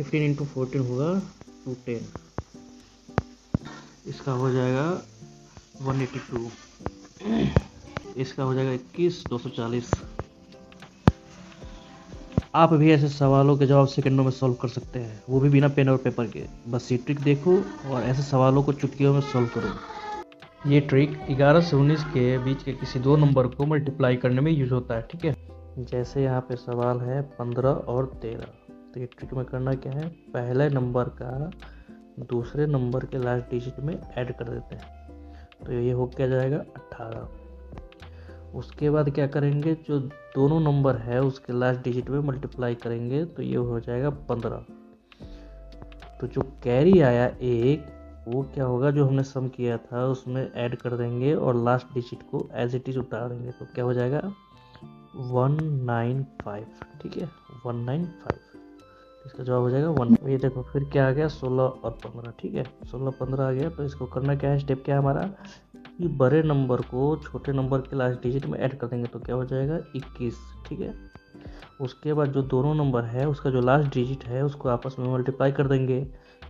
15 into 14 होगा 210, इसका हो जाएगा 182, इसका हो जाएगा 21 240। आप भी ऐसे सवालों के जवाब सेकंडों में सॉल्व कर सकते हैं, वो भी बिना पेन और पेपर के। बस ये ट्रिक देखो और ऐसे सवालों को चुटकियों में सॉल्व करो। ये ट्रिक 11 से 19 के बीच के किसी दो नंबर को मल्टीप्लाई करने में यूज होता है, ठीक है। जैसे यहाँ पे सवाल है 15 और 13, तो ये ट्रिक में करना क्या है, पहले नंबर का दूसरे नंबर के लास्ट डिजिट में ऐड कर देते हैं, तो ये हो क्या जाएगा 18। उसके बाद क्या करेंगे, जो दोनों नंबर है उसके लास्ट डिजिट में मल्टीप्लाई करेंगे, तो ये हो जाएगा 15। तो जो कैरी आया एक, वो क्या होगा, जो हमने सम किया था उसमें ऐड कर देंगे और लास्ट डिजिट को एज इट इज उतार देंगे, तो क्या हो जाएगा 195, ठीक है 195। इसका जवाब हो जाएगा 1। ये देखो फिर क्या आ गया 16 और 15, ठीक है 16 15 आ गया। तो इसको करना क्या है, स्टेप क्या है हमारा, कि बड़े नंबर को छोटे नंबर के लास्ट डिजिट में ऐड कर देंगे, तो क्या हो जाएगा 21, ठीक है। उसके बाद जो दोनों नंबर है उसका जो लास्ट डिजिट है उसको आपस में मल्टीप्लाई कर देंगे,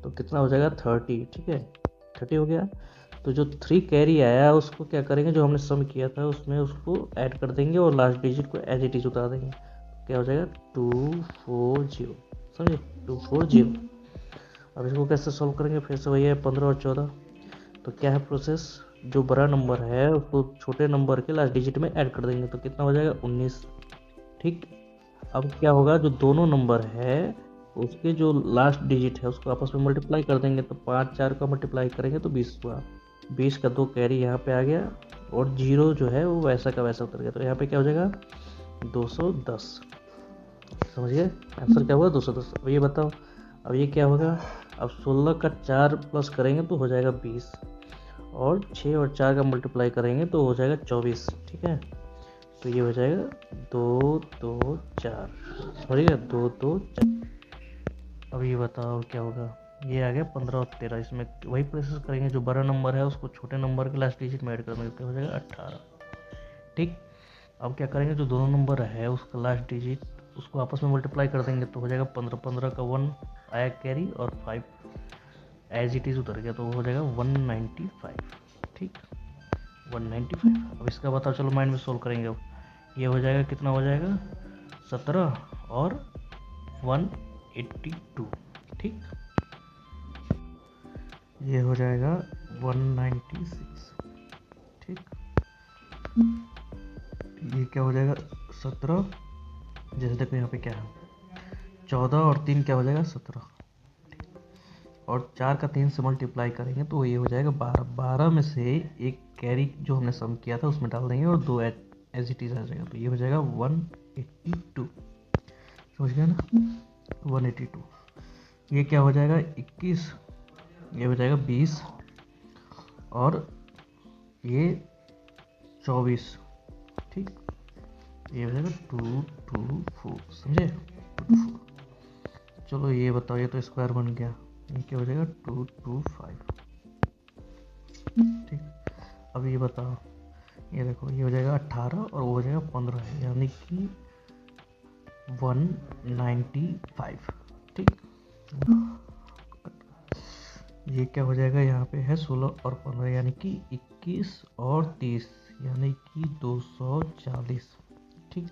तो कितना हो जाएगा 30, ठीक है 30 हो गया। तो जो 3 कैरी आया उसको क्या करेंगे, जो हमने सम किया था उसमें उसको ऐड कर देंगे और लास्ट डिजिट को एज इट इज उतार देंगे, तो क्या हो जाएगा 240, समझे 240। अब इसको कैसे सॉल्व करेंगे, फिर से वही है 15 और 14। तो क्या है प्रोसेस, जो बड़ा नंबर है उसको छोटे नंबर के लास्ट डिजिट में ऐड कर देंगे, तो कितना हो जाएगा 19, ठीक। अब क्या होगा, जो दोनों नंबर है उसके जो लास्ट डिजिट है उसको आपस में मल्टीप्लाई कर देंगे, तो 5 4 का मल्टीप्लाई करेंगे तो 20 हुआ। 20 का 2 कैरी यहाँ पे आ गया और जीरो जो है वो वैसा का वैसा उतर गया, तो यहाँ पे क्या हो जाएगा 210, समझ गए आंसर क्या हुआ 210। अब ये बताओ, अब ये क्या होगा, अब 16 का 4 प्लस करेंगे तो हो जाएगा 20, और 6 और 4 का मल्टीप्लाई करेंगे तो हो जाएगा 24, ठीक है। तो ये हो जाएगा 2 2 4, समझ गया 2 2 4। अब ये बताओ क्या होगा, ये आ गया 15 और 13, इसमें वही प्रोसेस करेंगे, जो बड़ा नंबर है उसको छोटे नंबर के लास्ट डिजिट में ऐड कर देंगे, तो हो जाएगा 18, ठीक। अब क्या करेंगे, जो दोनों नंबर है उसका लास्ट डिजिट उसको आपस में मल्टीप्लाई कर देंगे, तो हो जाएगा 15 15 का 1 आया कैरी और 5 एज इट इज उतर गया, तो हो जाएगा 195, ठीक 195। अब इसका बताओ, चलो माइंड में सोल्व करेंगे। अब ये हो जाएगा कितना हो जाएगा 17 और 182, ठीक। ये हो जाएगा 196, ठीक। ये क्या हो जाएगा 17, जैसे देखो यहाँ पे क्या है 14 और 3 क्या हो जाएगा 17, और 4 का 3 से मल्टीप्लाई करेंगे तो ये हो जाएगा 12। 12 में से एक कैरी जो हमने सम किया था उसमें डाल देंगे और 2 एज इट इज आ जाएगा, तो ये हो जाएगा 182, समझ गया ना 182। ये क्या हो जाएगा 21, ये हो जाएगा 20 और ये 24, ठीक। ये हो जाएगा 224, समझे 224। चलो ये बताओ, ये तो स्क्वायर बन गया, ये क्या हो जाएगा 225, ठीक। अब ये बताओ, ये देखो ये हो जाएगा 18 और वो हो जाएगा 15, यानी कि 195, ठीक। ये क्या हो जाएगा, यहाँ पे है 16 और 15 यानी कि 21 और 30 यानी कि 240, ठीक।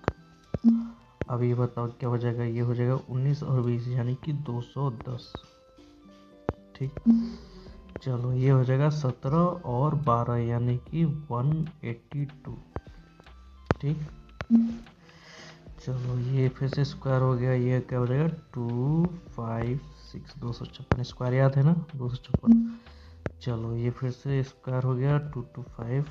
अब ये बताओ क्या हो जाएगा, ये हो जाएगा 19 और 20 यानी कि 210, ठीक। चलो ये हो जाएगा 17 और 12 यानी कि 182, ठीक। चलो ये फिर से स्क्वायर हो गया, ये क्या हो जाएगा 256, 256 स्क्वायर याद है ना 256। चलो ये फिर से स्क्वायर हो गया 225।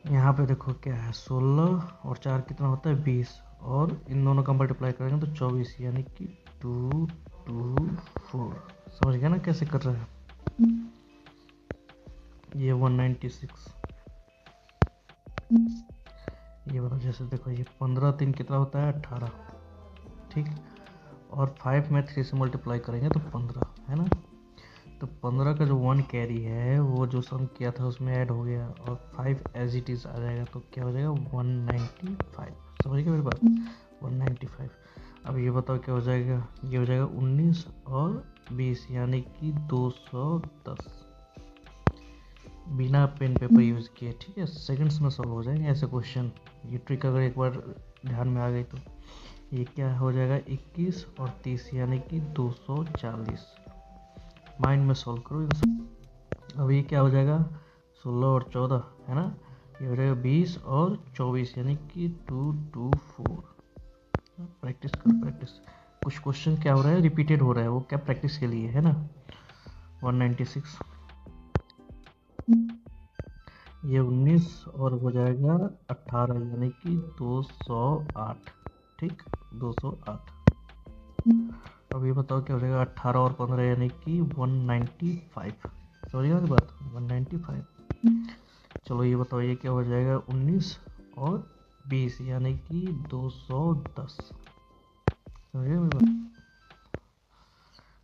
यहाँ पे देखो क्या है 16 और 4 कितना होता है 20, और इन दोनों का मल्टीप्लाई करेंगे तो 24 यानी कि 224, समझ गया ना कैसे कर रहा है। ये 196, ये बताओ, जैसे देखो ये 15 3 कितना होता है 18, ठीक। और 5 में 3 से मल्टीप्लाई करेंगे तो 15 है ना, तो 15 का जो 1 कैरी है वो जो सम किया था उसमें ऐड हो गया और 5 एज इट इज आ जाएगा, तो क्या हो जाएगा 195, समझ गए मेरी बात। 195। अब ये बताओ क्या हो जाएगा, ये हो जाएगा 19 और 20 यानी कि 210, बिना पेन पेपर यूज़ किए। ठीक है, सेकंड्स में सॉल्व हो जाएंगे ऐसे क्वेश्चन। ये ट्रिक अगर एक बार ध्यान में आ गई तो ये क्या हो जाएगा 21 और 30 यानी कि 240। माइंड में सॉल्व करो इन सब। अब ये क्या हो जाएगा 16 और 14 है ना, ये हो जाएगा 20 और 24 यानी कि 224। प्रैक्टिस करो प्रैक्टिस। कुछ क्वेश्चन क्या हो रहा है रिपीटेड हो रहा है, वो क्या प्रैक्टिस के लिए है ना। 196, ये 19 और हो जाएगा 18 यानी कि 208। ठीक, 208। अब ये बताओ क्या हो जाएगा 18 और 15 यानी कि 195। समझ गए बात, 195। चलो ये बताओ ये क्या हो जाएगा 19 और 20 यानी कि 210। समझ गए मेरी बात।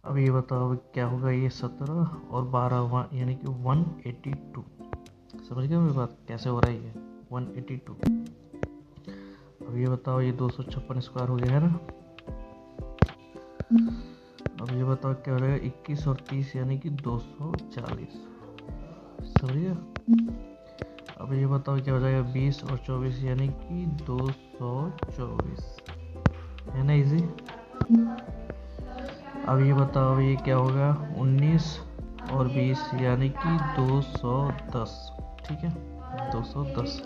अब ये बताओ क्या होगा ये 17 और 12 यानी कि 182। समझ गए मेरी बात कैसे हो रहा है ये 182। अब ये बताओ ये 256 स्क्वायर हो गया है ना। अब ये बताओ क्या हो जाएगा 21 और 30 यानी कि 240। समझिए। अब ये बताओ क्या हो जाएगा 20 और 24 यानी कि 224, है ना इजी। अब ये बताओ ये क्या होगा 19 और 20 यानी कि 210। ठीक है 210।